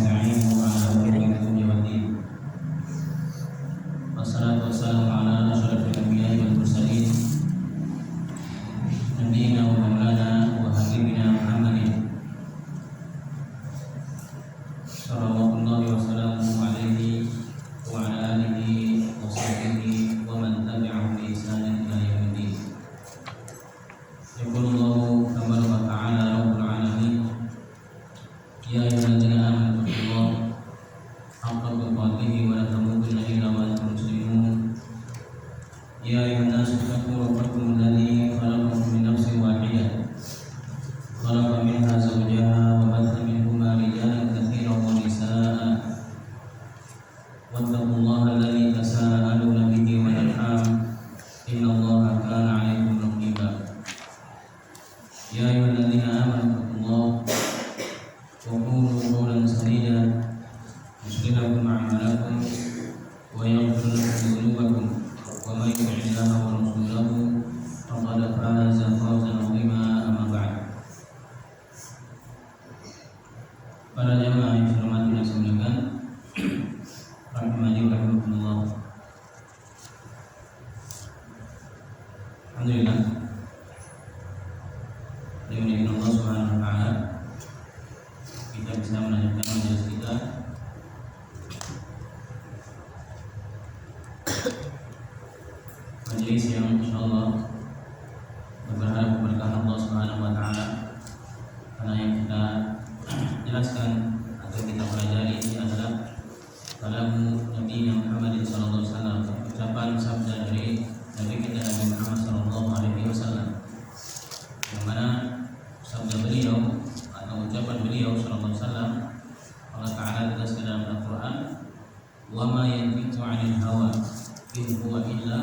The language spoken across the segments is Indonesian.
nasta'inu ala umuri dunya waddin. Wassalatu wassalamu ala asyrafil anbiya'i wal mursalin nabiyyina wa maulana wa habibina Muhammadin sallallahu wa sallamu alaihi wa ala alihi wa sahbihi wa man tabi'ahum bi ihsanin ila yaumiddin. Yaqulullahu tabaraka wa ta'ala rabbul alamin. Ya ayyuhalladzina amanu taqullaha haqqa tuqatih wa la tamutunna illa wa antum muslimun. Ya ayyuhan nasu taqu rabbakum alladzi khalaqakum min nafsin wahidah khalaqa minha zawjaha wa batha minhuma rijalan katsiran wa nisaa'a wattaqullaha alladzi tasaaluna bihi wal arham innallaha kana 'alaykum raqiba. Ya ayyuhalladzina amanu taqullaha وقولوا قولا سديدا يصلح لكم أعمالكم ويغفر لكم ذنوبكم ومن يطع الله ورسوله فقد فاز فوزا عظيما. أما بعد. Para jamaah yang hormati dan semuliakan, rahimani wa rahimakumullah. Alhamdulillah, dengan Allah Subhanahu wa taala kita bisa melanjutkan majelis kita majelis yang insyaallah berharap berkah Allah Subhanahu wa taala, karena yang kita jelaskan atau kita pelajari ini adalah kalam Nabi Muhammad sallallahu alaihi wasallam, ucapan sabda dari Nabi kita Nabi Muhammad sallallahu alaihi wasallam, yang mana sabda beliau atau ucapan beliau sallallahu alaihi wasallam Allah Ta'ala tegaskan dalam Al-Quran, wa ma yantiqu 'anil hawa in huwa illa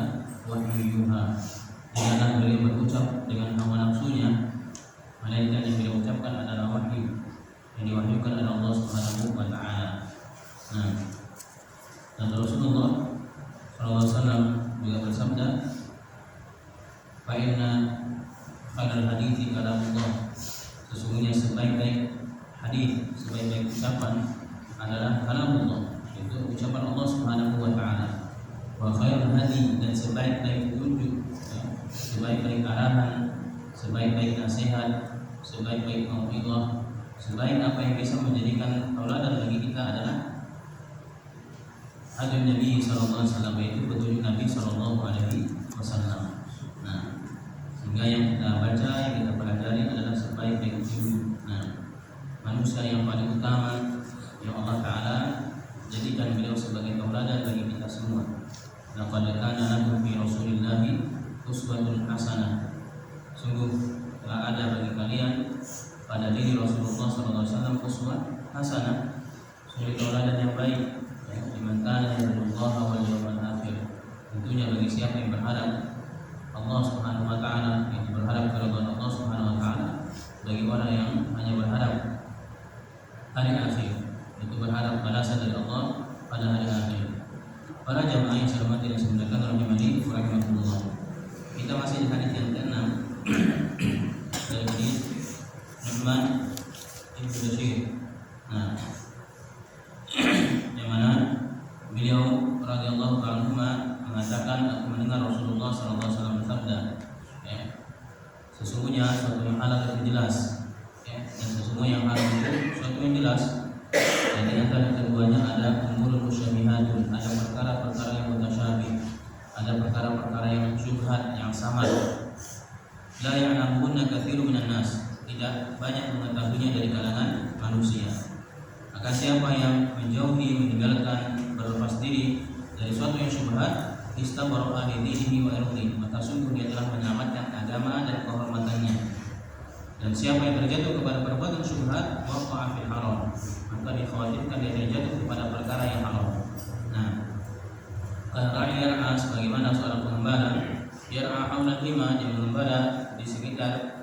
wahyu yuha. Tidaklah beliau berucap dengan hawa nafsunya, melainkan yang beliau ucapkan adalah wahyu yang diwahyukan oleh Allah Subhanahu wa taala. Nah, dan Rasulullah sallallahu alaihi wasallam juga bersabda, fa inna khairal hadithi kalamullah. Sesungguhnya sebaik-baik hadis, sebaik-baik ucapan adalah kalamullah, itu ucapan Allah Subhanahu wa taala. Wa khairul hadi, dan sebaik-baik petunjuk, sebaik-baik arahan, sebaik-baik nasihat, sebaik-baik mau'izah, sebaik apa yang bisa menjadikan tauladan bagi kita adalah hadis Nabi sallallahu alaihi wasallam, yaitu petunjuk Nabi sallallahu alaihi wasallam. Nah, sehingga yang kita baca, yang kita pelajari adalah sebaik-baik petunjuk. Nah, manusia yang paling utama yang Allah Ta'ala jadikan beliau sebagai tauladan bagi kita semua. Laqad kana lakum fi Rasulillahi uswatun hasanah. Sungguh telah ada bagi kalian pada diri Rasulullah SAW uswah hasanah, sebagai tauladan yang baik. Liman kana yarjullaha wal yawmal akhir. Tentunya bagi siapa yang berharap Allah Subhanahu wa taala, yang berharap kepada Allah Subhanahu wa taala, bagi orang yang hanya berharap hari akhir, itu berharap balasan dari Allah pada hari akhir. Para jamaah yang saya hormati dan saya muliakan, rahimani wa rahimakumullah. Kita masih di hadis yang ke-6 dari hadis Nu'man bin Bashir. Nah, yang mana beliau radhiyallahu anhu mengatakan, aku mendengar Rasulullah sallallahu alaihi wasallam bersabda, sesungguhnya suatu yang halal itu jelas, dan sesungguhnya yang haram itu suatu yang jelas. Dan di antara keduanya ada umurul musyabihatun, ada perkara-perkara yang mutasyabih, ada perkara-perkara yang syubhat, yang samar. La ya'lamunna katsirun minan nas, tidak banyak mengetahuinya dari kalangan manusia. Maka siapa yang menjauhi, meninggalkan, berlepas diri dari suatu yang syubhat, istabara li dinihi wa irdihi, maka sungguh dia telah menyelamatkan agama dan kehormatannya. Dan siapa yang terjatuh kepada perbuatan syubhat, waqa'a fil haram, maka dikhawatirkan dia terjatuh kepada perkara yang haram. Nah, ra'i yar'a, sebagaimana seorang pengembala yar'a haulal hima, dia mengembala di sekitar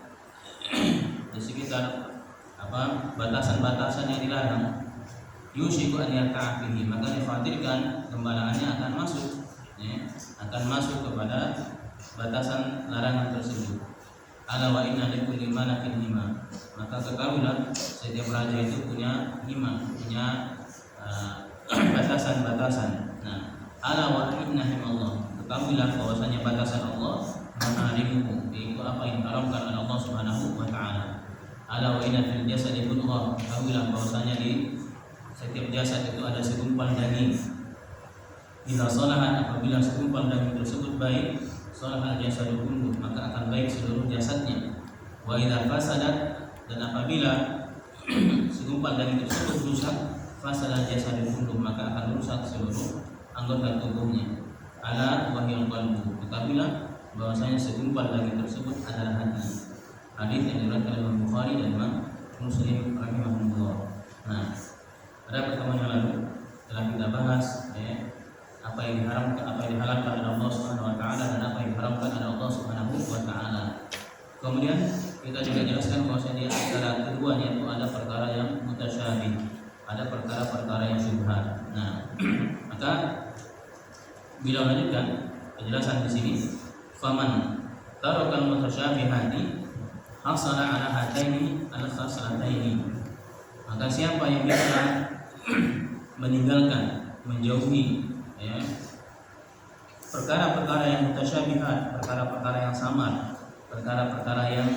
batasan-batasan yang dilarang, yushiku an yarta'a fihi, maka dikhawatirkan gembalaannya akan masuk kepada batasan larangan tersebut. Ala wa inna likulli malakin hima, maka ketahuilah setiap raja itu punya hima, punya batasan-batasan. Nah, ala wa inna himallah, ketahuilah bahwasanya batasan Allah maharimuhu, yaitu apa yang diharamkan oleh Allah Subhanahu wa taala. Ala wa inna fil jasadi mudghah, ketahuilah bahwasanya di setiap jasad itu ada segumpal daging. Bila salahan, apabila segumpal daging tersebut baik, salahal jasadu kulluh, maka akan baik seluruh jasadnya. Wa idza fasadat, dan apabila segumpal daging tersebut rusak, fasadal jasadu kulluh, maka akan rusak seluruh anggota tubuhnya. Ala wahyul qalbu, ketahuilah bahwasanya segumpal daging tersebut adalah hati. Hadis yang diriwayatkan oleh Imam Bukhari dan Imam Muslim rahimahullah. Nah, pada pertemuan yang lalu telah kita bahas apa yang diharamkan, apa yang dihalalkan oleh Allah Subhanahu wa taala dan apa yang diharamkan oleh Allah Subhanahu wa taala. Kemudian kita juga jelaskan bahwasanya di antara keduanya itu ada perkara yang mutasyabih, ada perkara-perkara yang syubhat. Nah, maka bila melanjutkan penjelasan di sini, faman tarakal mutasyabihati hasala ala hataini al-khaslataini, maka siapa yang bisa meninggalkan, menjauhi perkara-perkara yang mutasyabihat, perkara-perkara yang samar, perkara-perkara yang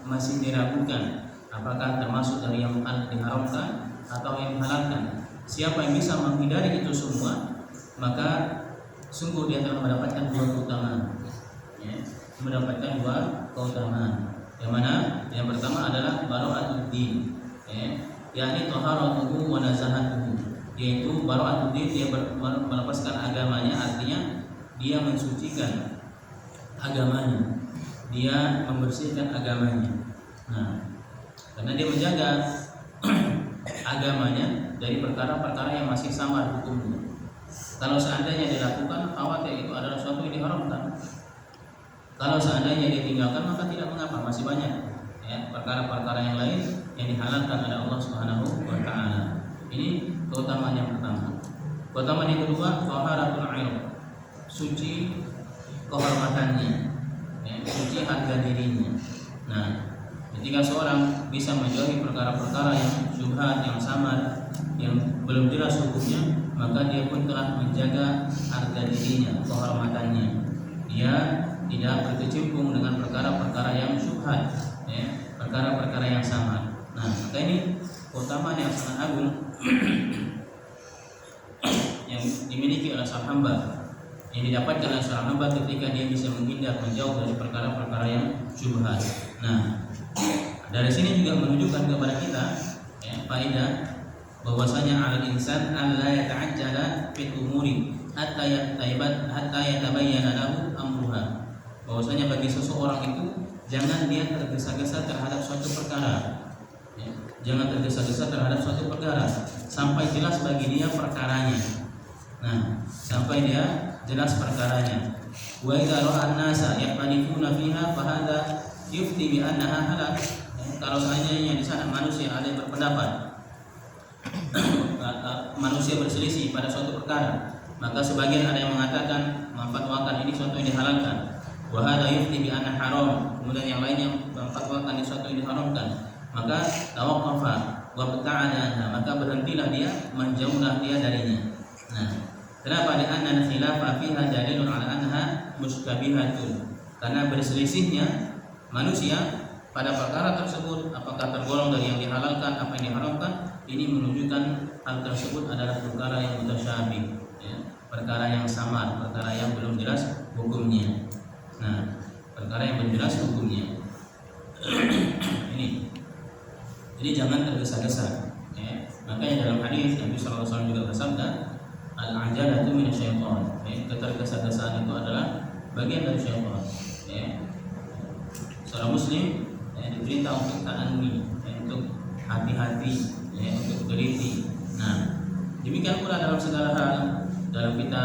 masih diragukan apakah termasuk dari yang diharamkan atau yang dihalalkan. Siapa yang bisa menghindari itu semua, maka sungguh dia telah mendapatkan dua keutamaan. Mendapatkan dua keutamaan. Yang mana? Yang pertama adalah bara'atul din, yakni taharatuhu wa nazahatuhu, yaitu bara'atul din, dia melepaskan agamanya, artinya dia mensucikan agamanya, dia membersihkan agamanya. Nah, karena dia menjaga agamanya dari perkara-perkara yang masih samar hukumnya. Kalau seandainya dilakukan, khawatir itu adalah sesuatu yang diharamkan. Kalau seandainya ditinggalkan, maka tidak mengapa, masih banyak perkara-perkara yang lain yang dihalalkan oleh Allah Subhanahu wa taala. Ini keutamaan yang pertama. Keutamaan yang kedua, taharatul ilm, suci kehormatannya, suci harga dirinya. Nah, ketika seorang bisa menjauhi perkara-perkara yang syubhat, yang samar, yang belum jelas hukumnya, maka dia pun telah menjaga harga dirinya, kehormatannya. Dia tidak berkecimpung dengan perkara-perkara yang syubhat, perkara-perkara yang samar. Nah, maka ini keutamaan yang sangat agung yang dimiliki oleh seorang hamba, yang didapatkan oleh seorang hamba ketika dia bisa menghindar, menjauh dari perkara-perkara yang syubhat. Nah, dari sini juga menunjukkan kepada kita faedah bahwasanya al-insan alla yata'ajjala fil umuri hatta yatabayyana lahu amruha. Bahwasanya bagi seseorang itu jangan dia tergesa-gesa terhadap suatu perkara. Jangan tergesa-gesa terhadap suatu perkara sampai jelas bagi dia perkaranya. Nah, sampai dia jelas perkaranya. Wa idza ra'a an-nasa yaqtanifuna fiha fa hadha yufti bi annaha halal. Kalau seandainya di sana manusia ada yang berpendapat manusia berselisih pada suatu perkara, maka sebagian ada yang mengatakan memfatwakan ini suatu yang dihalalkan, wa hadza yufti bi anna haram, kemudian yang lainnya memfatwakan ini suatu yang diharamkan, maka tawaqqafa wa bata'ana, maka berhentilah dia, menjauhlah dia darinya. Nah, kenapa? Di anna khilafa fiha dalilun ala anha mustabihatun, karena berselisihnya manusia pada perkara tersebut, apakah tergolong dari yang dihalalkan, apa yang diharamkan, ini menunjukkan hal tersebut adalah perkara yang mutasyabih, perkara yang samar, perkara yang belum jelas hukumnya. Nah, perkara yang belum jelas hukumnya. Ini, jadi jangan tergesa-gesa. Makanya dalam hadis Nabi Sallallahu Alaihi Wasallam juga bersabda, al-ajalatu minasyaiton. Ketergesa-gesaan itu adalah bagian dari syaitan. Seorang Muslim diperintah untuk ta'anni, untuk hati-hati, untuk teliti. Nah, demikian pula dalam segala hal, dalam kita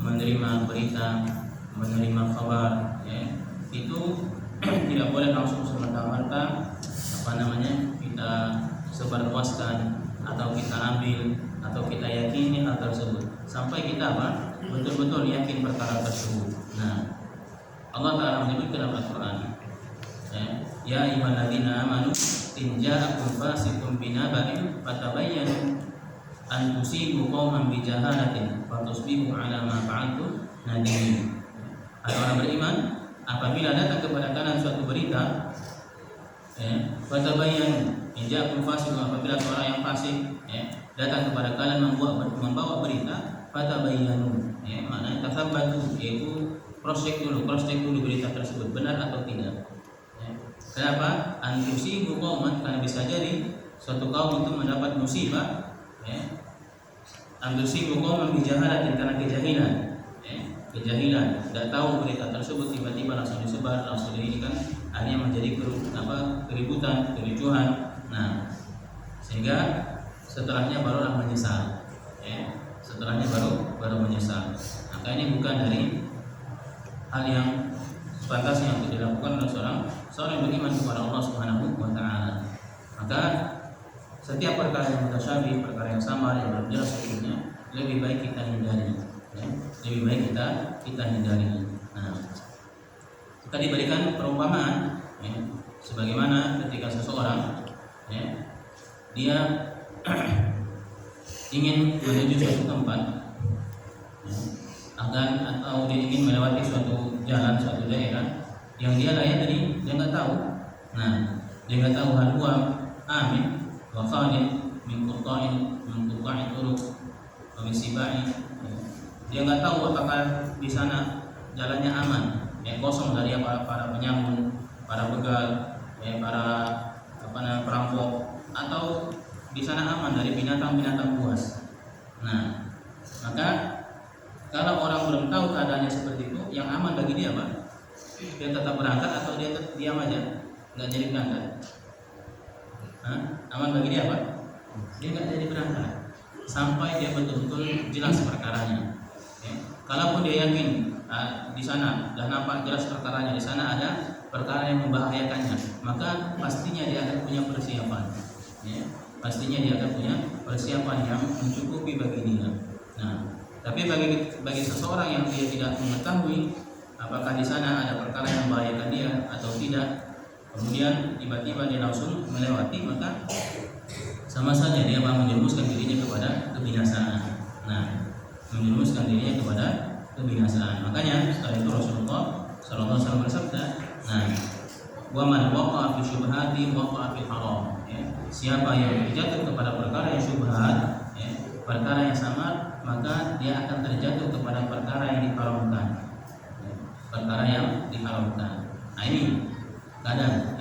menerima berita, menerima kabar, itu tidak boleh langsung serta-merta kita sebarluaskan atau kita ambil atau kita yakini hal tersebut sampai kita betul-betul yakin perkara tersebut. Nah, Allah Ta'ala menyebutkan dalam Al-Quran, ya ayyuhalladzina amanu in ja'akum fasiqun binaba'in fatabayyanu an tusibu qauman bijahalatin fatusbihu 'ala ma fa'altum nadimin. Hai orang beriman, apabila datang kepada kalian suatu berita, fatabayyanu, in ja'akum fasiqun, apabila seorang yang fasik datang kepada kalian membawa berita, fatabayyanu, maknanya tathabbatu, yaitu cross check dulu berita tersebut benar atau tidak. Kenapa? Antusibu qauman, karena bisa jadi suatu kaum itu mendapat musibah, antusibu qauman bijahalatin, karena kejahilan, tidak tahu berita tersebut, tiba-tiba langsung disebar, langsung ini kan akhirnya menjadi keributan, kericuhan. Nah, sehingga setelahnya barulah menyesal. Setelahnya baru menyesal. Maka ini bukan dari hal yang sepantasnya untuk dilakukan oleh seorang yang beriman kepada Allah Subhanahu wa taala. Maka setiap perkara yang mutasyabih, perkara yang sama, yang belum jelas hukumnya, lebih baik kita hindari. Lebih baik kita hindari. Nah, kita diberikan perumpamaan, sebagaimana ketika seseorang dia ingin menuju suatu tempat, atau dia ingin melewati suatu jalan, suatu daerah yang dia layani, dia nggak tahu. Nah, dia nggak tahu hal huwa amin wa khalid min qur'in turuq wa min sibai. Dia nggak tahu apakah di sana jalannya aman, kosong dari para penyamun, para begal, para perampok, atau di sana aman dari binatang-binatang buas. Nah, maka kalau orang belum tahu keadaannya seperti itu, yang aman bagi dia apa? Dia tetap berangkat atau dia tetap diam aja, nggak jadi berangkat? Aman bagi dia apa? Dia nggak jadi berangkat sampai dia betul-betul jelas perkaranya. Kalaupun dia yakin di sana dah nampak jelas perkaranya, di sana ada perkara yang membahayakannya, maka pastinya dia akan punya persiapan. Pastinya dia akan punya persiapan yang mencukupi bagi dia. Nah, tapi bagi seseorang yang dia tidak mengetahui apakah di sana ada perkara yang membahayakan dia atau tidak, kemudian tiba-tiba dia langsung melewati, maka sama saja dia menjerumuskan dirinya kepada kebinasaan. Nah, menjerumuskan dirinya kepada kebinasaan. Makanya setelah itu Rasulullah sallallahu alaihi wasallam bersabda, nah, wa man waqa'a fi syubhati waqa'a fi haram. Siapa yang terjatuh kepada perkara yang syubhat, perkara yang samar, maka dia akan terjatuh kepada perkara yang diharamkan. Perkara yang diharamkan. Nah, ini kadang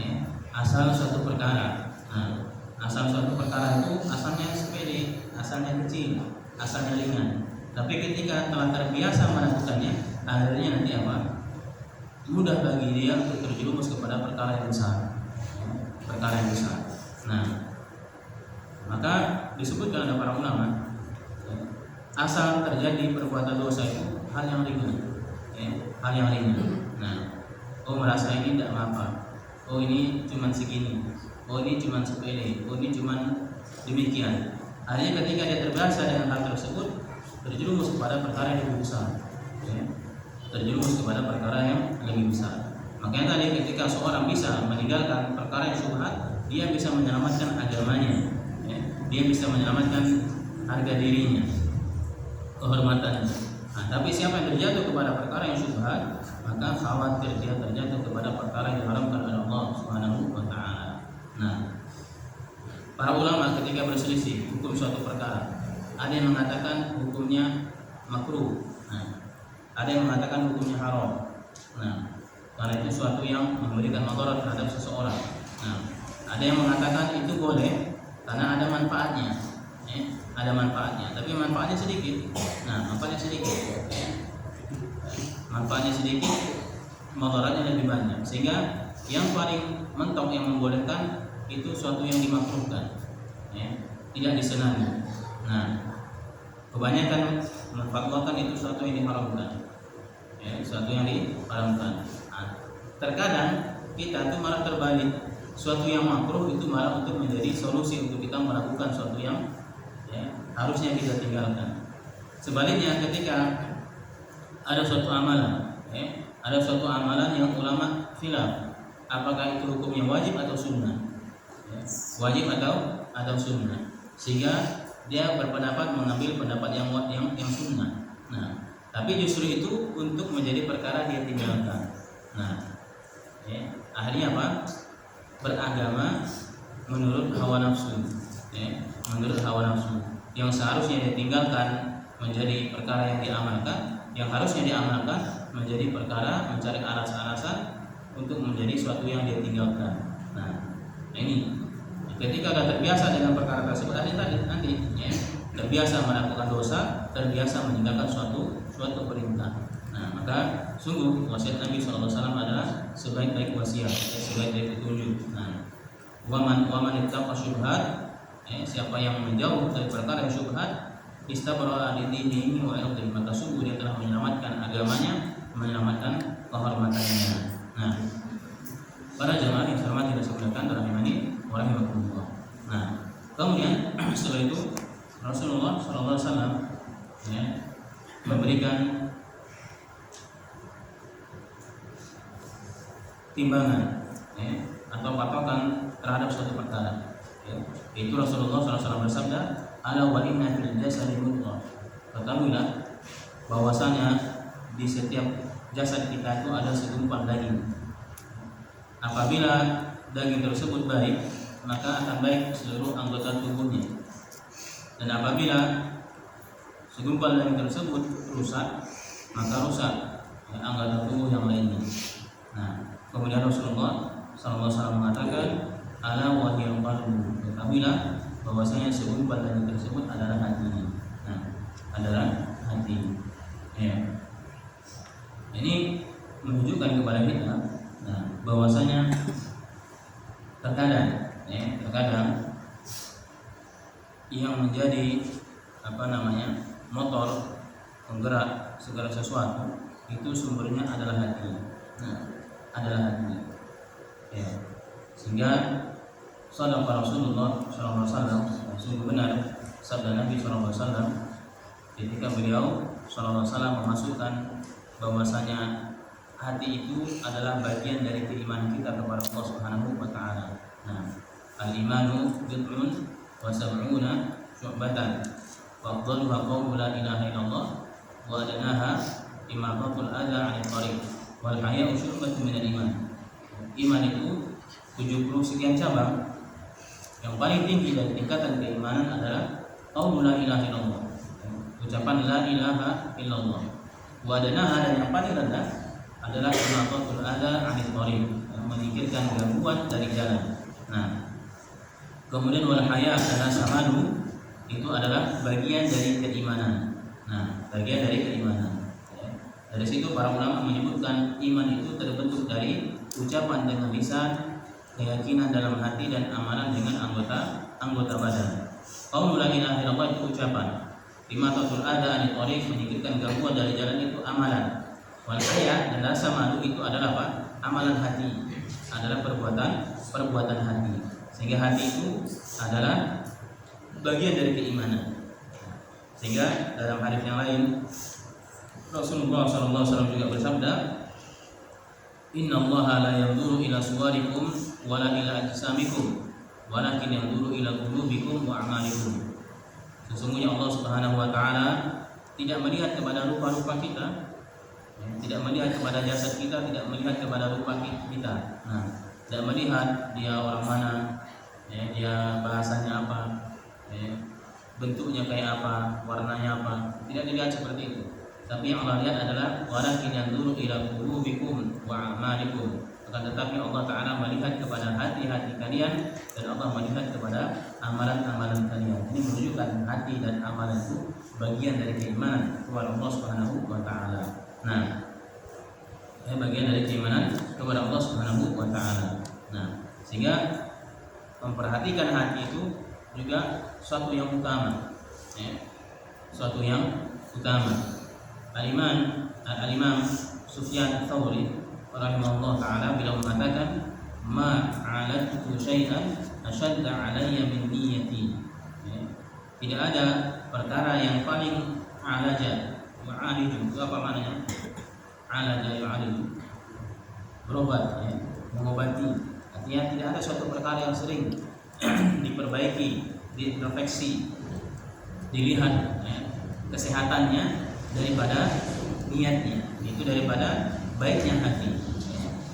asal suatu perkara. Nah, asal suatu perkara itu asalnya sepele, asalnya kecil, asalnya ringan. Tapi ketika telah terbiasa melakukannya, akhirnya nanti apa? Mudah bagi dia untuk terjerumus kepada perkara yang besar. Perkara yang besar. Nah, maka disebutkan oleh para ulama, asal terjadi perbuatan dosa itu hal yang ringan, hal yang ringan. Nah, merasa ini tidak apa, ini cuma segini, ini cuma sepele, ini cuma demikian. Akhirnya ketika dia terbiasa dengan hal tersebut, terjerumus kepada perkara yang lebih besar, terjerumus kepada perkara yang lebih besar. Makanya tadi ketika seorang bisa meninggalkan perkara yang syubhat, dia bisa menyelamatkan agamanya, dia bisa menyelamatkan harga dirinya, kehormatannya. Nah, tapi siapa yang terjatuh kepada perkara yang syubhat, maka khawatir dia terjatuh kepada perkara yang diharamkan oleh Allah Subhanahu wa taala. Nah, para ulama ketika berselisih hukum suatu perkara, ada yang mengatakan hukumnya makruh, ada yang mengatakan hukumnya haram. Nah, karena itu suatu yang memberikan madarat terhadap seseorang. Nah, ada yang mengatakan itu boleh karena ada manfaatnya, ada manfaatnya, tapi manfaatnya sedikit. Nah, manfaatnya sedikit, manfaatnya sedikit, madaratnya lebih banyak. Sehingga yang paling mentok yang membolehkan itu suatu yang dimakruhkan, tidak disenangi. Nah, kebanyakan memfatwakan itu suatu yang diharamkan, suatu yang diharamkan. Nah, terkadang kita itu malah terbalik, suatu yang makruh itu malah untuk menjadi solusi untuk kita melakukan suatu yang harusnya kita tinggalkan. Sebaliknya, ketika ada suatu amalan, ada suatu amalan yang ulama khilaf, apakah itu hukumnya wajib atau sunnah, ya, wajib atau sunnah, sehingga dia berpendapat mengambil pendapat yang sunnah. Nah, tapi justru itu untuk menjadi perkara dia tinggalkan. Nah, ya, akhirnya apa? Beragama menurut hawa nafsu, ya, menurut hawa nafsu. Yang seharusnya dia tinggalkan menjadi perkara yang diamalkan, yang harusnya diamalkan menjadi perkara mencari alasan-alasan untuk menjadi suatu yang dia tinggalkan. Nah, ini ketika sudah terbiasa dengan perkara tersebut, nanti ya, terbiasa melakukan dosa, terbiasa meninggalkan suatu perintah. Nah, maka sungguh wasiat Nabi SAW adalah sebaik-baik wasiat, sebaik-baik petunjuk. Nah, waman ittaqa syubhat, siapa yang menjauh dari perkara yang syubhat, istabra lidinihi wa irdihi, maka sungguh dia telah menyelamatkan agamanya, menyelamatkan kehormatannya. Nah, para jamaah yang saya hormati dan saya muliakan rahimani wa rahimakumullah. Nah, kemudian setelah itu Rasulullah SAW ya, memberikan timbangan ya, atau patokan terhadap suatu perkara. Ya. Itu Rasulullah SAW bersabda, "Ala wa inna fil jasadi mudghah." Ketahuilah bahwasanya di setiap jasad kita itu ada segumpal daging. Apabila daging tersebut baik, maka akan baik seluruh anggota tubuhnya. Dan apabila segumpal daging tersebut rusak, maka rusak ya, anggota tubuh yang lainnya. Nah, kemudian Rasulullah SAW mengatakan, "Ala wa hiyal qalbu." Ketahuilah bahwasanya segumpal daging tersebut adalah hatinya. Nah, adalah hati. Ya. Ini menunjukkan kepada kita, nah, bahwasanya terkadang yang menjadi motor penggerak segala sesuatu itu sumbernya adalah hati. Nah, adalah hati. Ya. Sehingga shadaqa Rasulullah SAW, sungguh benar sabda Nabi SAW ketika beliau SAW memasukkan bahwasanya hati itu adalah bagian dari keimanan kita kepada Allah Subhanahu wa taala. Nah, al-imanu bid'un wa sab'una syu'batan. Wa afdaluha qawlu la ilaha illallah wa adnaha imatatul adza 'anil tariq wal haya'u syu'batun minal iman. Iman itu 70 sekian cabang. Yang paling tinggi dari tingkatan keimanan adalah qawlu la ilaha illallah. Ucapan la ilaha illallah. Wa adnaha, dan yang paling rendah adalah imatatul adza 'anil tariq, menyingkirkan gangguan dari jalan. Nah, kemudian wal haya dan rasa malu itu adalah bagian dari keimanan. Nah, bagian dari keimanan. Ya. Dari situ para ulama menyebutkan iman itu terbentuk dari ucapan dengan lisan, keyakinan dalam hati, dan amalan dengan anggota badan. Qaulul la ilaha illallah itu ucapan. Imatatul adza 'anil tariq, menyingkirkan gangguan dari jalan, itu amalan. Wal haya dan rasa malu itu adalah apa? Amalan hati, adalah perbuatan hati. Sehingga hati itu adalah bagian dari keimanan. Sehingga dalam hadis yang lain Rasulullah SAW juga bersabda, "Inna Allaha la yanzuru ila suwarikum wa la ila ajsamikum, walakin yanzuru ila qulubikum wa a'malikum." Sesungguhnya Allah Subhanahu wa taala tidak melihat kepada rupa-rupa kita, tidak melihat kepada jasad kita, tidak melihat kepada rupa kita. Nah, tidak melihat dia orang mana, ya, dia bahasanya apa, ya, bentuknya kayak apa, warnanya apa, tidak dilihat seperti itu. Tapi yang Allah lihat adalah walakin yanzuru ila qulubikum wa a'malikum. Akan tetapi Allah Ta'ala melihat kepada hati-hati kalian, dan Allah melihat kepada amalan-amalan kalian. Ini menunjukkan hati dan amalan itu bagian dari keimanan kepada Allah Subhanahu wa Ta'ala. Nah, bagian dari keimanan kepada Allah Subhanahu wa taala. Nah, sehingga memperhatikan hati itu juga suatu yang utama. Ya. Suatu yang utama. Al-Imam Sufyan Ats-Tsauri rahimahullah taala bila mengatakan, "Ma 'aladtu syai'an ashadda 'alayya min niyyati." Ya. Tidak ada perkara yang paling alaja, itu apa maknanya? Alaja yu'aliju, berobat, ya. mengobati. Artinya tidak ada suatu perkara yang sering diperbaiki, diintrospeksi, dilihat kesehatannya daripada niatnya, itu daripada baiknya hati,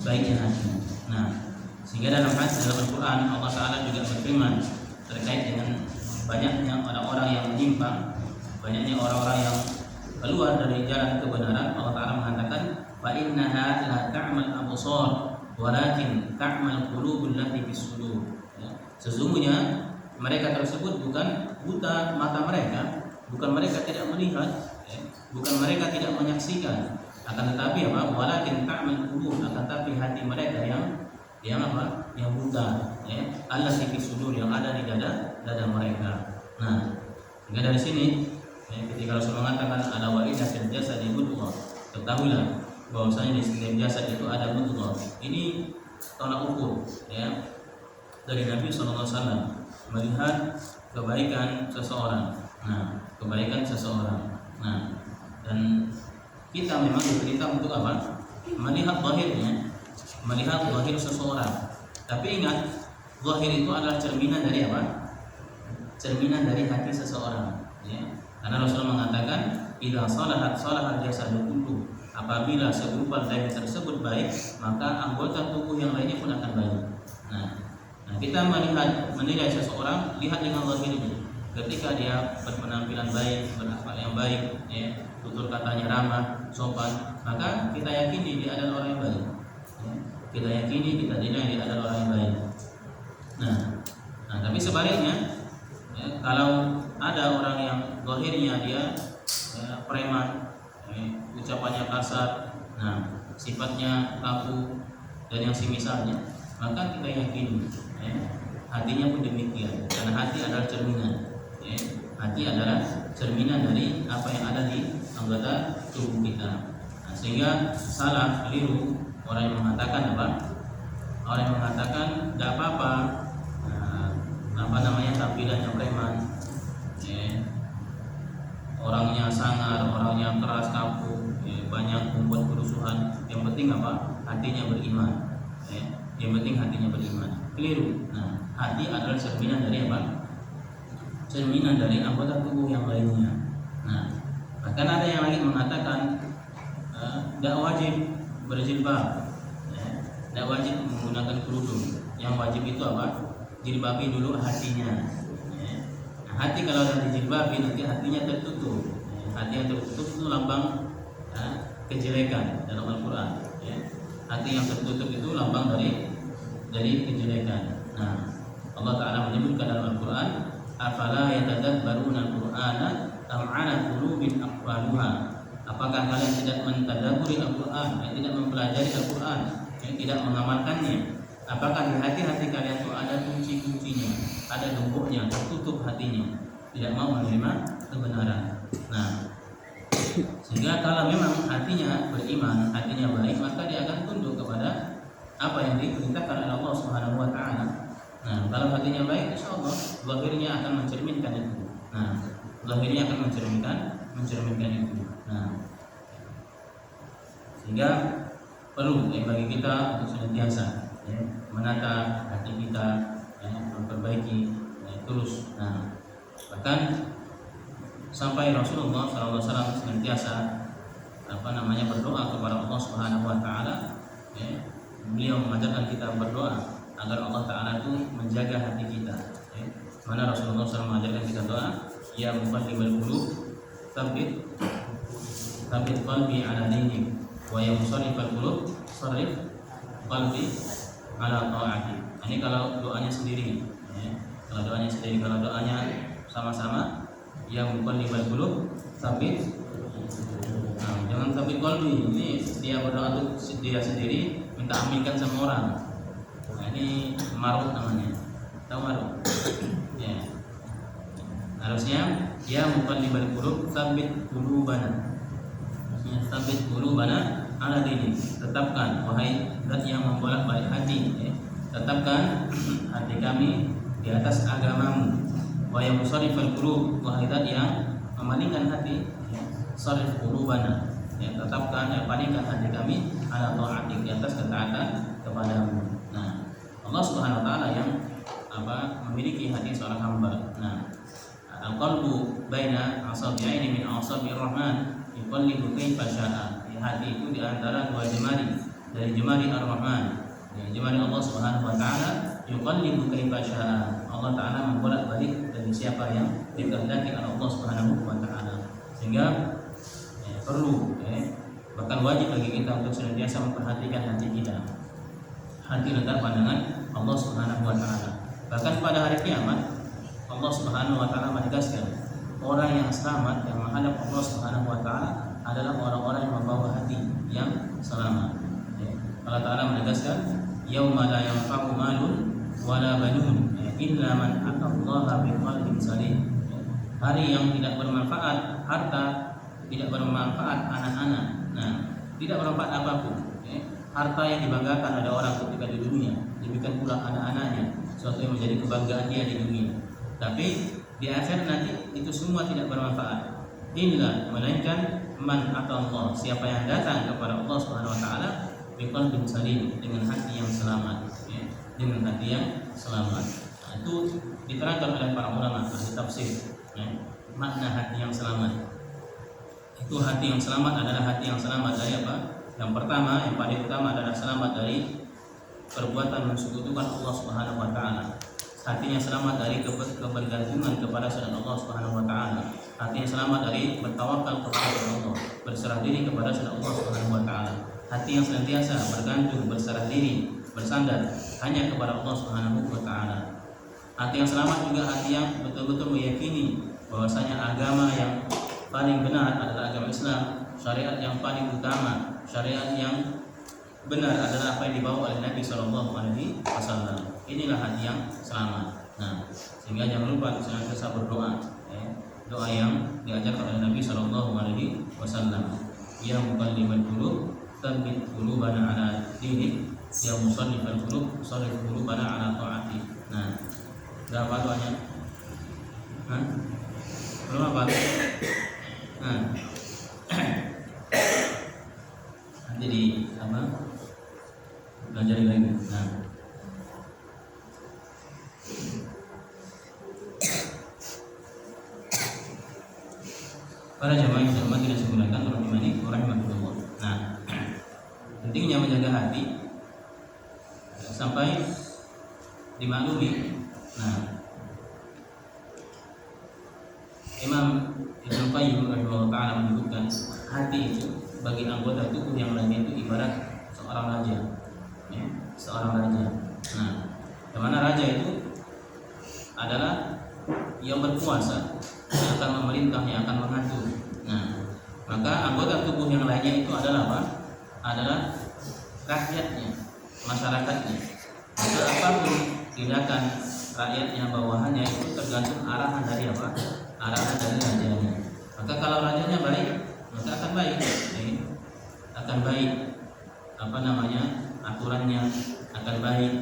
baiknya hati. Nah, sehingga dalam Al-Quran Allah Ta'ala juga berfirman terkait dengan banyaknya orang-orang yang menyimpang, banyaknya orang-orang yang keluar dari jalan kebenaran. Allah Ta'ala mengatakan fa innaha la ta'mal absar walakin ta'mal qulubul lati fis sudur. Sesungguhnya mereka tersebut bukan buta mata mereka, bukan mereka tidak melihat, bukan mereka tidak menyaksikan, akan tetapi apa? Walakin ta'mal qulub, akan tetapi hati mereka yang apa? Yang buta, allati fis sudur, yang ada di dada mereka. Nah, sehingga dari sini ketika Rasul mengatakan ada wa'idah fil jasad mudghah, ketahuilah bahwasanya di setiap jasad itu ada mudghah. Ini tolak ukur dari Nabi SAW melihat kebaikan seseorang. Nah, kebaikan seseorang. Nah, dan kita memang diperintah untuk apa? Melihat zahirnya, melihat zahir seseorang. Tapi ingat, zahir itu adalah cerminan dari apa? Cerminan dari hati seseorang. Karena Rasul mengatakan, idza salahat salahal jasadu kullu. Apabila segumpal daging tersebut baik, maka anggota tubuh yang lainnya pun akan baik. Nah, kita menilai seseorang lihat dengan zahirnya. Ketika dia berpenampilan baik, berakhlak yang baik, tutur katanya ramah, sopan, maka kita yakini dia adalah orang yang baik. Kita yakini, kita nilai dia adalah orang yang baik. Nah, tapi sebaliknya, kalau ada orang yang zahirnya dia preman, ucapannya kasar, sifatnya kaku dan yang semisalnya, maka kita yakini hatinya pun demikian, karena hati adalah cerminan. Hati adalah cerminan dari apa yang ada di anggota tubuh kita. Sehingga salah, keliru orang yang mengatakan apa? Orang yang mengatakan tidak apa-apa, tampilannya preman, orangnya sangar, orangnya keras kaku, banyak membuat kerusuhan. Yang penting apa? Hatinya beriman. Yang penting hatinya beriman. Keliru. Nah, hati adalah cerminan dari apa? Cerminan dari anggota tubuh yang lainnya. Nah, bahkan ada yang lagi mengatakan tidak wajib berjilbab, tidak wajib menggunakan kerudung. Yang wajib itu apa? Jilbabi dulu hatinya. Hati kalau sudah dijilbabi nanti hatinya tertutup. Hati yang tertutup itu lambang kejelekan dalam Al-Quran. Hati yang tertutup itu lambang dari kejelekan. Nah, Allah Ta'ala menyebutkan dalam Al-Quran, afala yatadabbaruna al-Qur'ana am 'ala qulubin aqfaluha. Apakah kalian tidak mentadabburi Al-Quran, tidak mempelajari Al-Quran, tidak mengamalkannya? Apakah di hati-hati kalian itu ada kunci-kuncinya, ada gemboknya, tertutup hatinya, tidak mau menerima kebenaran? Nah, sehingga kalau memang hatinya beriman, hatinya baik, maka dia akan tunduk kepada apa yang diperintahkan oleh Allah Subhanahu wa Ta'ala. Nah, kalau hatinya baik, insya Allah zahirnya akan mencerminkan itu. Nah, zahirnya akan mencerminkan itu. Nah, sehingga perlu bagi kita untuk senantiasa menata hati kita, memperbaiki terus. Nah, bahkan sampai Rasulullah SAW senantiasa berdoa kepada Allah Subhanahu Wa Taala. Beliau mengajarkan kita berdoa agar Allah Taala itu menjaga hati kita. Mana Rasulullah SAW mengajarkan kita doa, ya muqallibal qulub, tsabbit qalbi ala dinik, wa ya musarrifal qulub, sarrif qalbi ala ta'ati. Ini kalau doanya sendiri, kalau doanya sendiri. Kalau doanya sama-sama, ya muqallibal qulub, tsabbit. Jangan tsabbit qalbi. Ini dia berdoa untuk dia sendiri, minta aminkan sama orang. Ini marut namanya. Tahu marut? Harusnya ya muqallibal qulub, tsabbit qulubana. Tsabbit qulubana ala dinik. Tetapkan, wahai Zat yang membolak-balik hati, tetapkan hati kami di atas agamamu. Wa ya musarrifal qulub, wahai Zat yang memalingkan hati, sarif qulubana, tetapkan, palingkan hati kami ala ta'atik, di atas kepadamu. Nah, Allah Subhanahu wa taala yang memiliki hati seorang hamba. Nah, al-qalbu baina asabi'aini min asabi'ir rahman yuqallibu kaifa syaa. Hati itu di antara dua jemari dari jemari Ar-Rahman. Jemari Allah Subhanahu wa taala yuqallibu kaifa syaa. Allah taala membolak-balik dari siapa yang dikehendaki oleh Allah Subhanahu wa taala. Sehingga perlu bahkan wajib bagi kita untuk senantiasa memperhatikan hati kita. Hati letak pandangan Allah Subhanahu wa taala. Bahkan pada hari kiamat Allah Subhanahu wa taala menegaskan orang yang selamat yang menghadap Allah Subhanahu wa taala adalah orang-orang yang membawa hati yang selamat. Allah taala menegaskan yauma la yanfa'u malun wala banun illa man atallaha biqalbin salim. Hari yang tidak bermanfaat harta, tidak bermanfaat anak-anak. Nah, tidak bermanfaat apapun. Harta yang dibanggakan ada orang ketika di dunia, demikian pula anak-anaknya, suatu yang menjadi kebanggaan dia di dunia. Tapi di akhir nanti itu semua tidak bermanfaat. Illa melainkan man atallah, siapa yang datang kepada Allah Subhanahu wa taala biqalbin salim, dengan hati yang selamat, dengan hati yang selamat. Nah, itu diterangkan oleh para ulama ahli tafsir. Makna hati yang selamat itu, hati yang selamat adalah hati yang selamat dari apa? Yang pertama, yang paling utama adalah selamat dari perbuatan mensekutukan Allah Subhanahu wa taala. Hatinya selamat dari kebergantungan kepada selain Allah Subhanahu wa taala. Hatinya selamat dari bertawakal kepada Allah, berserah diri kepada selain Allah Subhanahu wa taala. Hati yang senantiasa bergantung, berserah diri, bersandar hanya kepada Allah Subhanahu wa taala. Hati yang selamat juga hati yang betul-betul meyakini bahwasanya agama yang paling benar adalah agama Islam, syariat yang paling utama, syariat yang benar adalah apa yang dibawa oleh Nabi Shallallahu Alaihi Wasallam. Inilah hati yang selamat. Nah, sehingga jangan lupa senantiasa berdoa, doa yang diajarkan oleh Nabi Shallallahu Alaihi Wasallam. Ya muqallibal qulub, tsabbit qulubana ala dinik. Ya musarrifal qulub, sarrif qulubana ala ta'atik. Nah, berapa doanya? Belum apa? Nanti di belajar lagi. Para jamaah yang hormat tidak segerakan rahimahullah. Nah, pentingnya menjaga hati sampai dimaklumi. Nah, Imam Ibnu Qayyim rahimahullah taala menyebutkan hati itu bagi anggota tubuh yang lainnya itu ibarat seorang raja, seorang raja. Nah, dimana raja itu adalah yang berkuasa, yang akan memerintah, yang akan mengatur. Nah, maka anggota tubuh yang lainnya itu adalah apa? Adalah rakyatnya, masyarakatnya. Maka apapun tindakan rakyatnya, bawahannya itu tergantung arahan dari apa? Arahan dari rajanya. Maka kalau rajanya baik, maka akan baik, akan baik aturannya akan baik,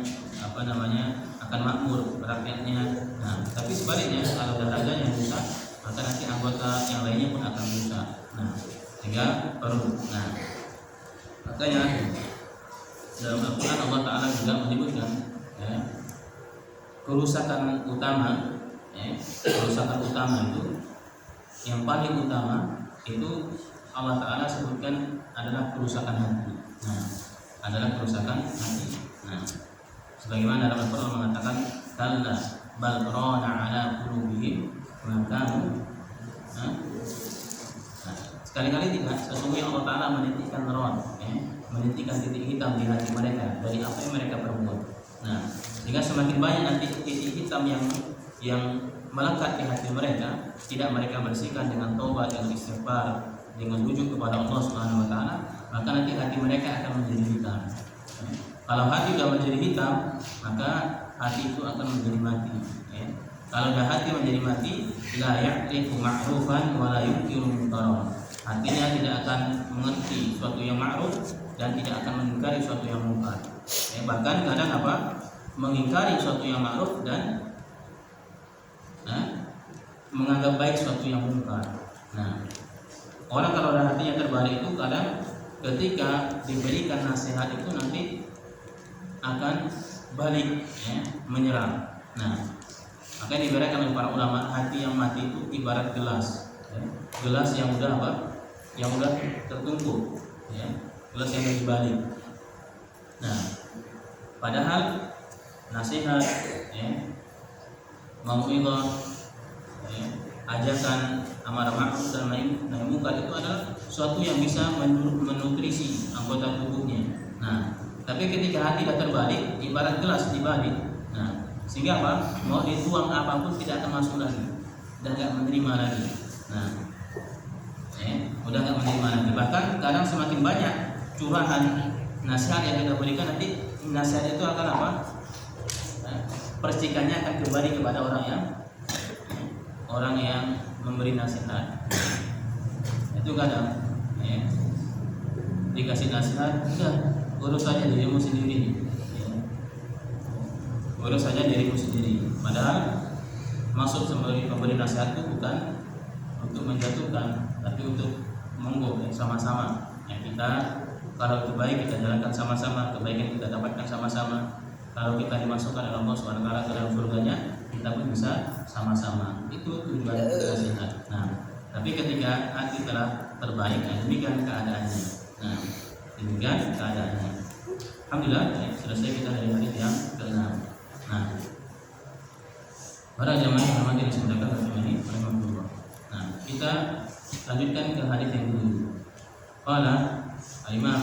akan makmur rakyatnya. Nah, tapi sebaliknya kalau rajanya rusak, maka nanti anggota yang lainnya pun akan rusak. Nah, sehingga perlu. Nah, makanya dalam Al-Quran Allah Taala juga menyebutkan kerusakan utama. Kerusakan utama itu, yang paling utama itu Allah Ta'ala sebutkan adalah kerusakan hati. Nah, adalah kerusakan hati. Nah, sebagaimana dalam Al-Quran mengatakan kalla bal rana ala qulubihim ma kanu. Nah, sekali-kali tidak, sesungguhnya Allah Ta'ala menitikkan menitikkan titik hitam di hati mereka dari apa yang mereka perbuat. Nah, sehingga semakin banyak nanti titik hitam yang melekat di hati mereka, tidak mereka bersihkan dengan taubat, dengan istighfar, dengan rujuk kepada Allah Subhanahu wa taala, maka nanti hati mereka akan menjadi hitam. Kalau hati sudah menjadi hitam, maka hati itu akan menjadi mati. Kalau dah hati menjadi mati, la ya'rifu ma'rufan wa la yunkiru munkaran. Hatinya tidak akan mengerti suatu yang ma'ruf dan tidak akan mengingkari suatu yang munkar. Bahkan kadang mengingkari suatu yang ma'ruf dan menganggap baik suatu yang munkar. Nah, orang kalau hatinya terbalik itu kadang ketika diberikan nasihat itu nanti akan balik, ya, menyerang. Nah, maka diibaratkan oleh para ulama, hati yang mati itu ibarat gelas, ya. Gelas yang udah apa? Yang udah tertumpuk, ya. Gelas yang udah dibalik. Nah, padahal nasihat, ya, mau'izah, ya, ajakan amar ma'ruf dan nahi munkar itu adalah suatu yang bisa menutrisi anggota tubuhnya. Nah, tapi ketika hati sudah terbalik, ibarat gelas dibalik. Nah, sehingga apa? Mau dituang apapun tidak akan masuk lagi, dan nggak menerima lagi. Nah, udah nggak menerima lagi. Bahkan kadang semakin banyak curahan nasihat yang kita berikan, nanti nasihat itu akan apa? Percikannya akan kembali kepada orang yang memberi nasihat. Itu kadang, ya, dikasih nasihat, udah urus saja dirimu sendiri, ya. Urus saja dirimu sendiri. Padahal maksud sebagai pemberi nasihat itu bukan untuk menjatuhkan, tapi untuk monggo, ya, sama-sama. Ya, kita kalau itu baik kita jalankan sama-sama, kebaikan kita dapatkan sama-sama. Kalau kita dimasukkan oleh Allah SWT ke dalam surganya, kita pun bisa sama-sama. Itu tujuan nasihat. Nah, tapi ketika hati telah terbaik, demikian keadaannya. Nah, demikian keadaannya. Alhamdulillah, ya, selesai kita dari hadis yang ke-6. Nah, para jamaah yang hormati disampaikan ini, alhamdulillah. Nah, kita lanjutkan ke hadis yang kedua. Qala Imam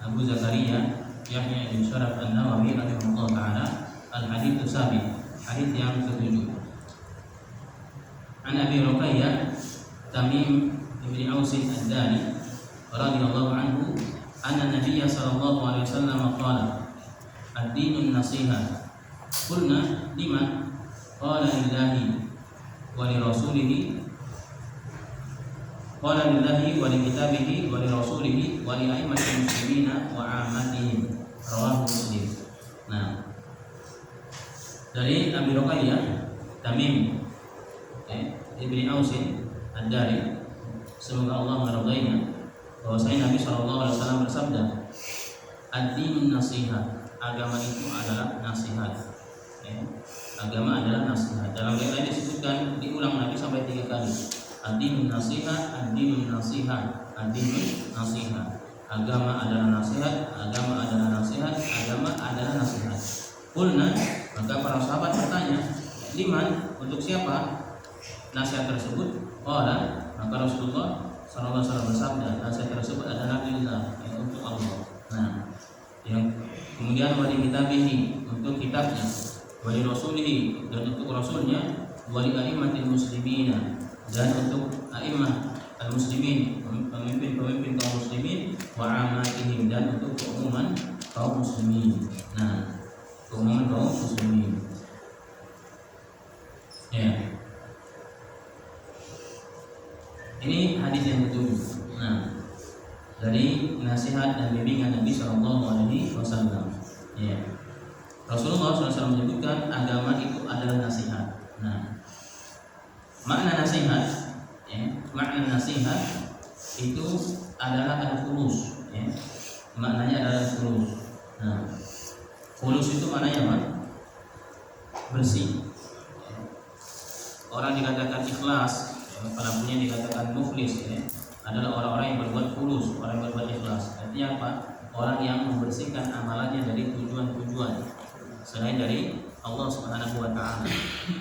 Abu Zakaria Yahya bin Syaraf An-Nawawi rahimahullah taala, al-hadits sabit, hadis yang ke-7. An Abi Ruqayyah Tamim bin Aus ad-Dari radhiyallahu anhu anna Nabiy sallallahu alaihi wasallam qala ad-dinun nasiha. Qulna liman? Qala lillahi wa li rasulihi, qala lillahi wa li kitabihi wa li rasulihi wa li a'immatil muslimina wa 'ammatihim. Rawahu Muslim. Nah, dari Abi Ruqayyah Tamim Ibni Aus ad-Dari, semoga Allah meridainya, bahwasanya Nabi SAW bersabda, ad-dinun nasihat, agama itu adalah nasihat, ya. Agama adalah nasihat. Dalam ayat lain disebutkan, diulang Nabi sampai 3 kali. Ad-dinun nasihat, ad-dinun nasihat, ad-dinun nasihat. Agama adalah nasihat, agama adalah nasihat, agama adalah nasihat. Qulna, maka para sahabat bertanya, liman? Untuk siapa nasihat tersebut? Qala, maka Rasulullah SAW bersabda, nasihat tersebut adalah lillah, ya, untuk Allah. Nah, yang kemudian wali kitabihi, untuk kitabnya, wali rasulihi, dan untuk rasulnya, wali a'immatil muslimina, dan untuk a'immah al-muslimin, pemimpin-pemimpin kaum muslimin, wa 'ammatihim, dan untuk keumuman kaum muslimin. Nah, keumuman kaum muslimin. Ya. Ini hadis yang ke-7. Nah, dari nasihat dan bimbingan Nabi sallallahu alaihi wasallam. Ya. Rasulullah SAW menyebutkan agama itu adalah nasihat. Nah, makna nasihat, ya, makna nasihat itu adalah al-khulus, ya. Maknanya adalah khulus. Nah, khulus itu maknanya apa? Bersih. Ya. Orang dikatakan ikhlas, ya, pelakunya dikatakan mukhlis, ya, adalah orang-orang yang berbuat khulus, orang yang berbuat ikhlas. Artinya apa? Orang yang membersihkan amalannya dari tujuan-tujuan selain dari Allah Subhanahu wa taala.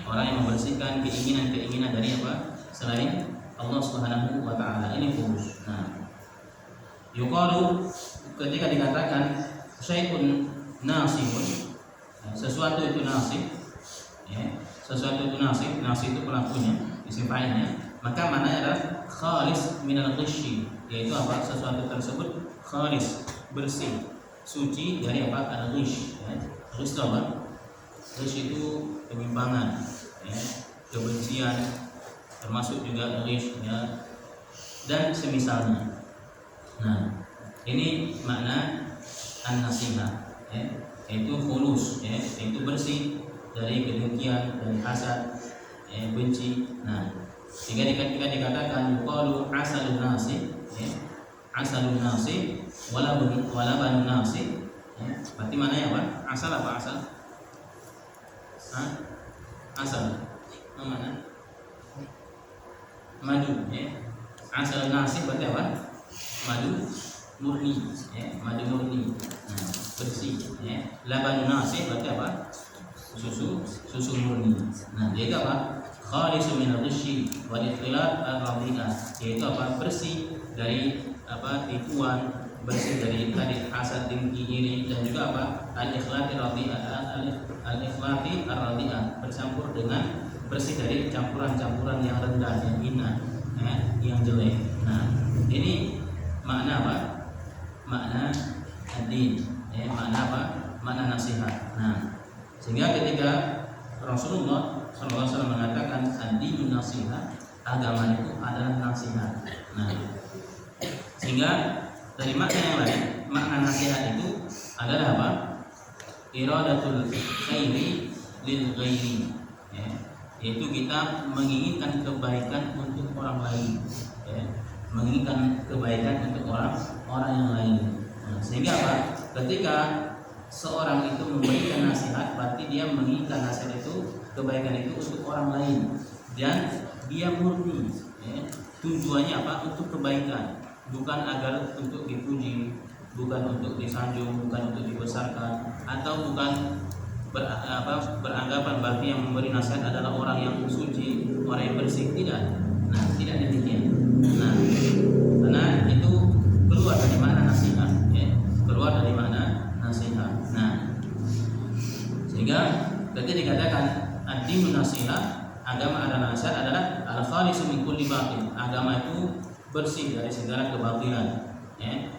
Orang yang membersihkan keinginan-keinginan dari apa? Selain Allah Subhanahu wa taala. Ini khulus. Nah, yuqalu, ketika dikatakan syai'un nasibun, sesuatu itu nasib, ya, sesuatu itu nasib, nasib itu pelakunya, isim fa'ilnya, maka maknanya adalah khalis minal ghishi, yaitu apa? Sesuatu tersebut khalis, bersih, suci dari apa? Al-ghish, ya. Ghish itu apa? Ghish itu penyimpangan, ya, kebencian, termasuk juga ghish, ya, dan semisalnya. Nah, ini makna an-nasihat, ya, yaitu khulus, ya, yaitu bersih dari kedengkian, dari hasad, ya, benci. Nah, jika dikatakan yuqalu asalun nasi, ya, asalun nasi walabanun nasi, ya, berarti maknanya apa? Asal apa asal? Hah? Asal. Mana? Madu, ya. Asal nasi berarti apa? Madu murni, ya. Madu murni. Nah, bersih, ya. Laban nasi berarti apa? Susu murni. Nah, yaitu apa? Khalisun min al-ghishi wal ikhtilat ar-radhi'ah. Yaitu apa? Bersih dari apa? Tipuan, bersih dari tadi hasad, dengki, iri, dan juga apa? Al-ikhlati ar-radhi'ah, bercampur dengan bersih dari campuran-campuran yang rendah, yang hina, yang jelek. Nah, ini makna apa? Makna ad-din, makna apa? Makna nasihat. Nah, sehingga ketika Rasulullah SAW mengatakan ad-dinu nasihat, agama itu adalah nasihat. Nah, sehingga dari makna yang lain, makna nasihat itu adalah apa? Iradatul khairi lil ghairi, yaitu kita menginginkan kebaikan untuk orang lain, menginginkan kebaikan untuk orang yang lain. Nah, sehingga apa? Ketika seorang itu memberikan nasihat, berarti dia menginginkan nasihat itu, kebaikan itu untuk orang lain, dan dia murni, tujuannya apa? Untuk kebaikan, bukan agar untuk dipuji, bukan untuk disanjung, bukan untuk dibesarkan, atau bukan beranggapan berarti yang memberi nasihat adalah orang yang suci, orang yang bersih. Tidak. Nah, tidak demikian. Nah, karena itu keluar dari makna nasihat, keluar dari makna nasihat. Nah, sehingga ketika dikatakan ad-dinu nasihat, agama adalah nasihat, adalah al-khalisu min kulli batil. Agama itu bersih dari segala kebatilan,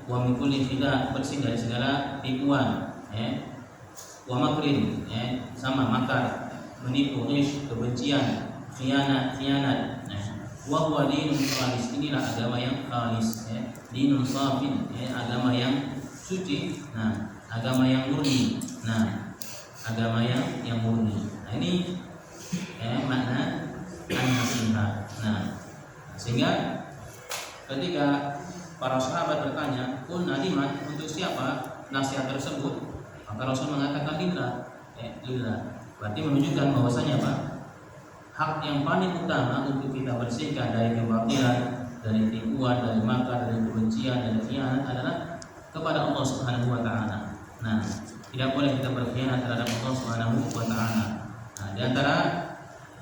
wa min kulli khida, bersih dari segala tipuan, wa makrin, sama makar, menipu, ghish, kebencian, khianat. Wa huwa dinun khalis, inilah agama yang khalis, dinun safin, agama yang suci. Nah, agama yang murni. Nah, agama yang murni. Nah, ini makna an-nasihat. Nah, sehingga ketika para sahabat bertanya, "Qulna liman?" Untuk siapa nasihat tersebut? Maka Rasul mengatakan lillah. Berarti menunjukkan bahwasanya apa? Hak yang paling utama untuk kita bersihkan dari kebatilan, dari tipuan, dari makar, dari kebencian, dari khianat adalah kepada Allah Subhanahu wa taala. Nah, tidak boleh kita berkhianat terhadap Allah Subhanahu wa taala. Nah, di antara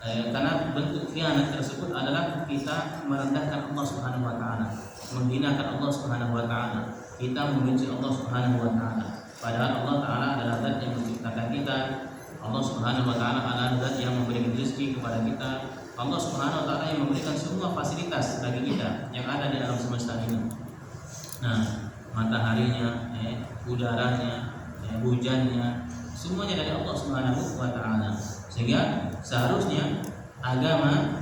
karena bentuk khianat tersebut adalah kita merendahkan Allah Subhanahu wa taala, menghinakan Allah Subhanahu wa taala, kita membenci Allah Subhanahu wa taala. Padahal Allah taala adalah zat yang menciptakan kita. Allah Subhanahu wa taala adalah zat yang memberikan rezeki kepada kita. Allah Subhanahu wa taala yang memberikan semua fasilitas bagi kita yang ada di alam semesta ini. Nah, mataharinya, udaranya, hujannya, semuanya dari Allah Subhanahu wa taala. Sehingga seharusnya agama,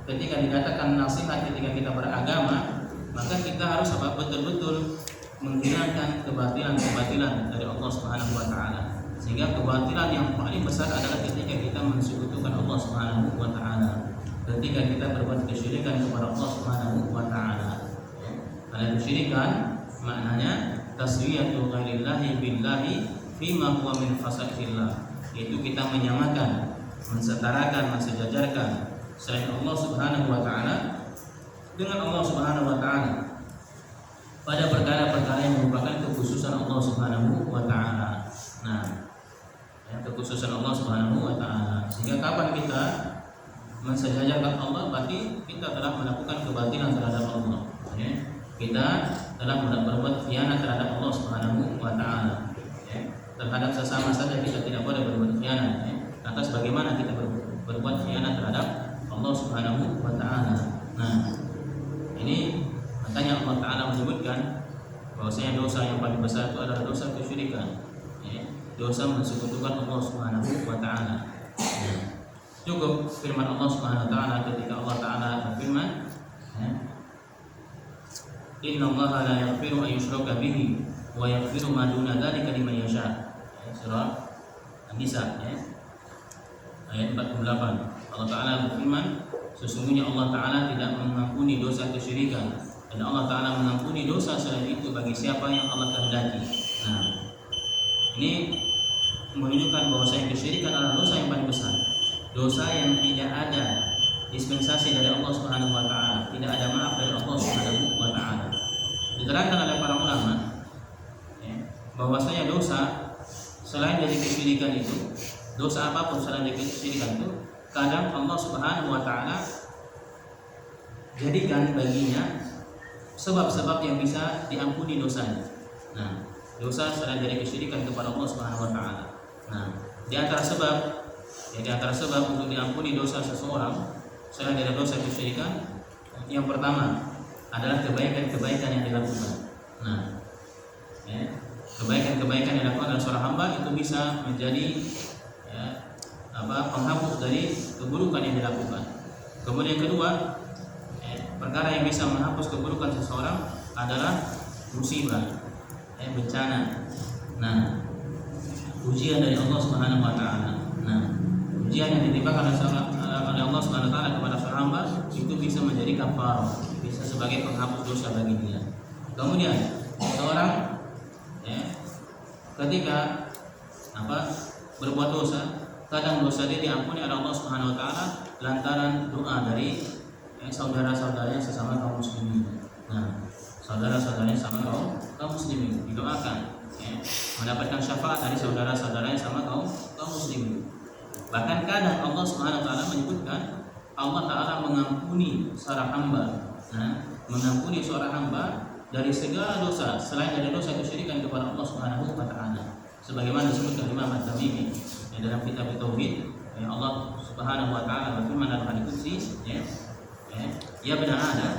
ketika dikatakan nasihat, ketika kita beragama, maka kita harus apa? Betul-betul menghilangkan kebatilan-kebatilan dari Allah Subhanahu wa taala. Sehingga kebatilan yang paling besar adalah ketika kita mensekutukan Allah Subhanahu wa taala. Ketika kita berbuat kesyirikan kepada Allah Subhanahu wa taala. Karena kesyirikan maknanya taswiyatu ghairillahi billahi fima huwa min fasaillah. Yaitu kita menyamakan, mensetarakan, mensejajarkan selain Allah Subhanahu wa taala dengan Allah Subhanahu wa taala pada perkara-perkara yang merupakan kekhususan Allah Subhanahu wa taala. Nah, kekhususan Allah Subhanahu wa taala. Sehingga kapan kita mensejajarkan Allah, berarti kita telah melakukan kebatilan terhadap Allah. Kita telah berbuat khianat terhadap Allah Subhanahu wa taala. Terhadap sesama saja kita tidak boleh berbuat khianat. Lantas bagaimana kita berbuat khianat terhadap Allah Subhanahu wa taala? Nah, ini makanya Allah taala menyebutkan bahwasanya dosa yang paling besar itu adalah dosa kesyirikan. Dosa mensekutukan Allah Subhanahu wa taala. Cukup firman Allah Subhanahu wa taala ketika Allah taala berfirman, "Inna Allaha la yaghfiru an yushraka bihi wa yaghfiru ma duna dzalika liman yasha." Surah An-Nisa ayat 48. Allah taala berfirman, sesungguhnya Allah taala tidak mengampuni dosa kesyirikan dan Allah taala mengampuni dosa selain itu bagi siapa yang Allah kehendaki. Nah, ini menunjukkan bahwa kesyirikan adalah dosa yang paling besar, dosa yang tidak ada dispensasi dari Allah Subhanahu wa taala, tidak ada maaf dari Allah Subhanahu wa taala. Diterangkan oleh para ulama bahwasanya dosa selain dari kesyirikan itu, dosa apapun selain dari kesyirikan itu, kadang Allah Subhanahu wa taala jadikan baginya sebab-sebab yang bisa diampuni dosanya. Nah, dosa selain dari kesyirikan kepada Allah Subhanahu wa taala. Nah, di antara sebab untuk diampuni dosa seseorang selain dari dosa kesyirikan, yang pertama adalah kebaikan-kebaikan yang dilakukan. Nah, kebaikan-kebaikan yang dilakukan oleh seorang hamba itu bisa menjadi penghapus dari keburukan yang dilakukan. Kemudian yang kedua, perkara yang bisa menghapus keburukan seseorang adalah musibah, bencana. Nah, ujian dari Allah Subhanahu wa taala. Nah, ujian yang ditimpakan oleh Allah Subhanahu wa taala kepada seorang hamba itu bisa menjadi kafarah, bisa sebagai penghapus dosa bagi dia. Kemudian seorang ketika berbuat dosa, kadang dosa dia diampuni oleh Allah Subhanahu wa taala lantaran doa dari saudara-saudaranya sesama kaum muslimin. Nah, saudara-saudaranya sama kaum muslimin didoakan mendapatkan syafaat dari saudara-saudaranya sama kaum muslimin. Bahkan kadang Allah Subhanahu wa taala menyebutkan Allah taala mengampuni seorang hamba, mengampuni seorang hamba dari segala dosa selain dari dosa kesyirikan kepada Allah Subhanahu wa taala. Sebagaimana disebutkan Imam At-Tamimi dalam kitab Tauhid, Allah Subhanahu wa taala berfirman dalam hadits qudsi, ya bani Adam,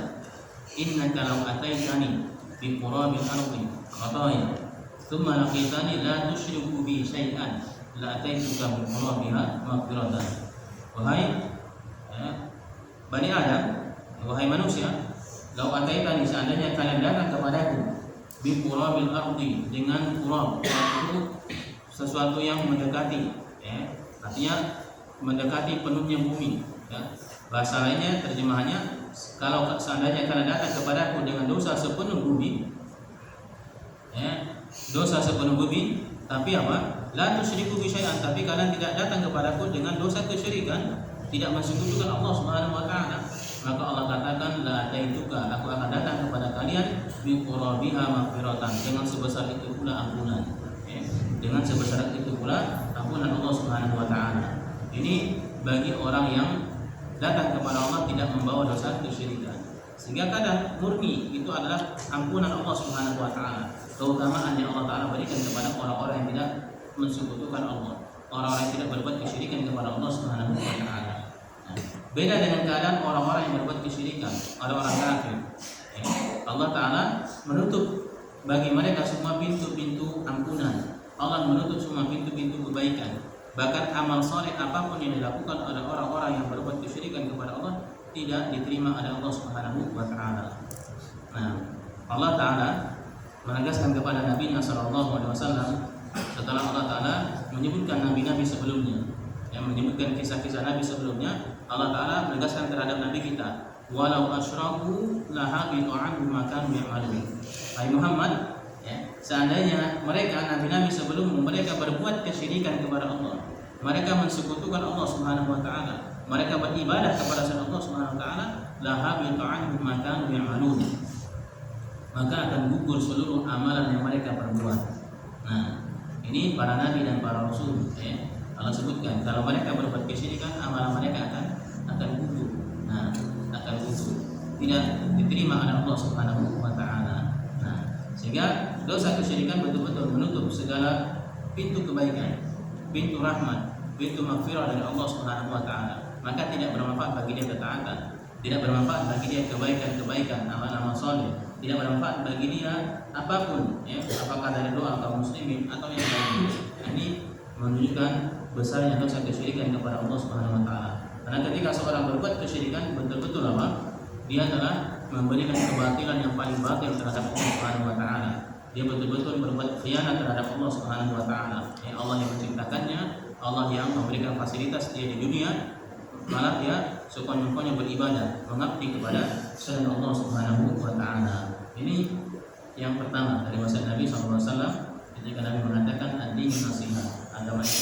innaka law ataitani bi qurabil ardi khataya thumma laqitani la tusyriku bi syai'an la ataituka bi qurabiha maghfiratan. Wahai bani Adam, wahai manusia, law ataitani, seandainya kalian datang kepadaku bi qurabil ardi, dengan qurab itu sesuatu yang mendekati, artinya mendekati penuhnya bumi, bahasa lainnya terjemahannya, kalau seandainya kalian datang kepadaku dengan dosa sepenuh bumi, dosa sepenuh bumi, tapi la tusyriku bi syai'an, tapi kalian tidak datang kepadaku dengan dosa kesyirikan, tidak mensekutukan Allah Subhanahu wa taala, maka Allah katakan la ataituka, aku akan datang kepada kalian bi qurabiha maghfiratan, dengan sebesar itu pula ampunan, dengan sebesar itu pula ampunan Allah Subhanahu wa taala. Ini bagi orang yang datang kepada Allah tidak membawa dosa kesyirikan. Sehingga kadang murni itu adalah ampunan Allah Subhanahu wa taala, keutamaan yang Allah taala berikan kepada orang-orang yang tidak mensekutukan Allah, orang-orang yang tidak berbuat kesyirikan kepada Allah Subhanahu wa taala. Beda dengan keadaan orang-orang yang berbuat kesyirikan, orang-orang kafir. Allah taala menutup bagi mereka semua pintu-pintu ampunan. Allah menutup semua pintu-pintu kebaikan. Bahkan amal saleh apapun yang dilakukan oleh orang-orang yang berbuat kesyirikan kepada Allah tidak diterima oleh Allah Subhanahu wa taala. Nah, Allah taala menegaskan kepada Nabi sallallahu alaihi wasallam setelah Allah taala menyebutkan nabi-nabi sebelumnya, yang menyebutkan kisah-kisah nabi sebelumnya, Allah taala menegaskan terhadap nabi kita, walau asyraku lahabitu anhum ma kanu ya'malun. Hai Muhammad, seandainya mereka nabi-nabi sebelum mereka berbuat kesyirikan kepada Allah, mereka mensekutukan Allah Subhanahu wa taala, mereka beribadah kepada selain Allah Subhanahu wa taala, lahabitu anhum ma kanu ya'malun, maka akan gugur seluruh amalan yang mereka perbuat. Nah, ini para nabi dan para rasul, Allah sebutkan kalau mereka berbuat kesyirikan, amalan mereka akan gugur. Nah, akan gugur, tidak diterima oleh Allah Subhanahu wa taala. Nah, sehingga dosa kesyirikan betul-betul menutup segala pintu kebaikan, pintu rahmat, pintu maghfirah dari Allah Subhanahu wa taala. Maka tidak bermanfaat bagi dia ketaatan, tidak bermanfaat bagi dia kebaikan-kebaikan, amal-amal saleh, tidak bermanfaat bagi dia apapun, apakah dari doa kaum muslimin atau yang lain. Ini menunjukkan besarnya dosa kesyirikan kepada Allah Subhanahu wa taala. Karena ketika seorang berbuat kesyirikan, betul-betul dia telah memberikan kebatilan yang paling batil terhadap Allah Subhanahu wa taala. Dia betul-betul berbuat khianat terhadap Allah Subhanahu wa taala. Allah yang menciptakannya, Allah yang memberikan fasilitas dia di dunia, malah dia sekonyong-konyong beribadah, mengabdi kepada selain Allah Subhanahu wa taala. Ini yang pertama dari wasiat Nabi SAW ketika Nabi mengatakan ad-din nasihat, agama itu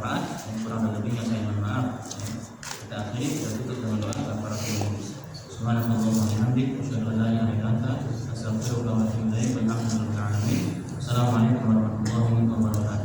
bermanfaat. Yang kurang dan lebihnya saya mohon maaf. Kita akhiri, kita tutup dengan doa kafaratul majlis. Subhanallah wa bihamdihi, asyhadu an la ilaha illa anta, astaghfiruka wa atubu ilaik. Walhamdulillahirabbil alamin. Assalamualaikum warahmatullahi wabarakatuh.